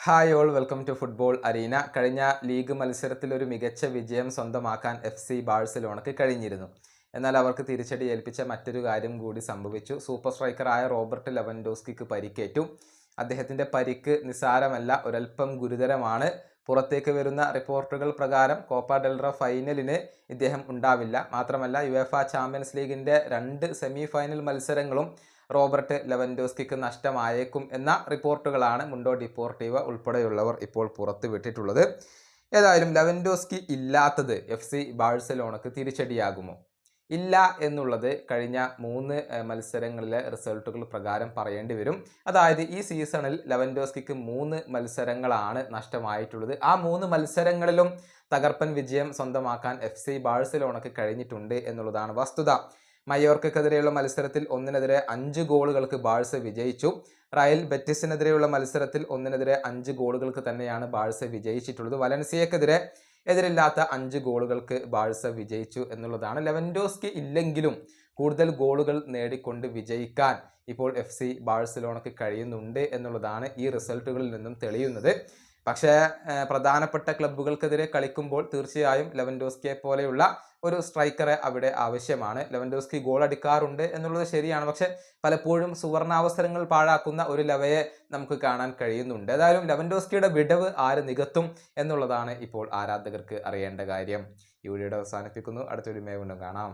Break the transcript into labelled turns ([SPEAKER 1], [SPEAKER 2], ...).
[SPEAKER 1] Hi all welcome to football arena. കഴിഞ്ഞ league മത്സരത്തിൽ ഒരു മികച്ച വിജയം സ്വന്തമാക്കാൻ FC ബാഴ്സലോണയ്ക്ക് കഴിഞ്ഞിരുന്നു. എന്നാൽ അവർക്ക് തിരിച്ചടി ഏൽപ്പിച്ച മറ്റൊരു കാര്യം കൂടി സംഭവിച്ചു. സൂപ്പർ സ്ട്രൈക്കറായ റോബർട്ട് ലെവൻഡോസ്കിക്ക് പരിക്കേറ്റു. അദ്ദേഹത്തിൻ്റെ പരിക്ക് നിസ്സാരമല്ല, ഒരൽപ്പം ഗുരുതരമാണ്. പുറത്തേക്ക് വരുന്ന റിപ്പോർട്ടുകൾ പ്രകാരം കോപ്പ ഡെൽറ ഫൈനലിന് ഇദ്ദേഹം ഉണ്ടാവില്ല. മാത്രമല്ല യുവേഫ ചാമ്പ്യൻസ് ലീഗിൻ്റെ 2 സെമി ഫൈനൽ മത്സരങ്ങളും റോബർട്ട് ലെവൻഡോസ്കിക്ക് നഷ്ടമായേക്കും എന്ന റിപ്പോർട്ടുകളാണ് മുണ്ടോ ഡിപ്പോർട്ടീവ ഉൾപ്പെടെയുള്ളവർ ഇപ്പോൾ പുറത്തുവിട്ടിട്ടുള്ളത്. ഏതായാലും ലെവൻഡോസ്കി ഇല്ലാത്തത് FC ബാഴ്സലോണക്ക് തിരിച്ചടിയാകുമോ? ഇല്ല എന്നുള്ളത് കഴിഞ്ഞ 3 മത്സരങ്ങളിലെ റിസൾട്ടുകൾ പ്രകാരം പറയേണ്ടി വരും. അതായത് ഈ സീസണിൽ ലെവൻഡോസ്കിക്ക് 3 മത്സരങ്ങളാണ് നഷ്ടമായിട്ടുള്ളത്. ആ 3 മത്സരങ്ങളിലും തകർപ്പൻ വിജയം സ്വന്തമാക്കാൻ FC ബാഴ്സലോണക്ക് കഴിഞ്ഞിട്ടുണ്ട് എന്നുള്ളതാണ് വസ്തുത. മയോർക്കെതിരെയുള്ള മത്സരത്തിൽ 1-5 ഗോളുകൾക്ക് ബാഴ്സ വിജയിച്ചു. റയൽ ബെറ്റിസിനെതിരെയുള്ള മത്സരത്തിൽ 1-5 ഗോളുകൾക്ക് തന്നെയാണ് ബാഴ്സ വിജയിച്ചിട്ടുള്ളത്. വലൻസിയക്കെതിരെ എതിരില്ലാത്ത 5 ഗോളുകൾക്ക് ബാഴ്സ വിജയിച്ചു എന്നുള്ളതാണ്. ലെവൻഡോസ്കി ഇല്ലെങ്കിലും കൂടുതൽ ഗോളുകൾ നേടിക്കൊണ്ട് വിജയിക്കാൻ ഇപ്പോൾ FC ബാഴ്സലോണയ്ക്ക് കഴിയുന്നുണ്ട് എന്നുള്ളതാണ് ഈ റിസൾട്ടുകളിൽ നിന്നും തെളിയുന്നത്. പക്ഷേ പ്രധാനപ്പെട്ട ക്ലബ്ബുകൾക്കെതിരെ കളിക്കുമ്പോൾ തീർച്ചയായും ലെവൻഡോസ്കിയെ പോലെയുള്ള ഒരു സ്ട്രൈക്കറെ അവിടെ ആവശ്യമാണ്. ലെവൻഡോസ്കി ഗോൾ അടിക്കാറുണ്ട് എന്നുള്ളത് ശരിയാണ്, പക്ഷെ പലപ്പോഴും സുവർണാവസരങ്ങൾ പാഴാക്കുന്ന ഒരു ലെവയെ നമുക്ക് കാണാൻ കഴിയുന്നുണ്ട്. ഏതായാലും ലെവൻഡോസ്കിയുടെ വിടവ് ആര് നികത്തും എന്നുള്ളതാണ് ഇപ്പോൾ ആരാധകർക്ക് അറിയേണ്ട കാര്യം. ഈ വീഡിയോയുടെ അവസാനിപ്പിക്കുന്നു. അടുത്തൊരു വീണ്ടും കാണാം.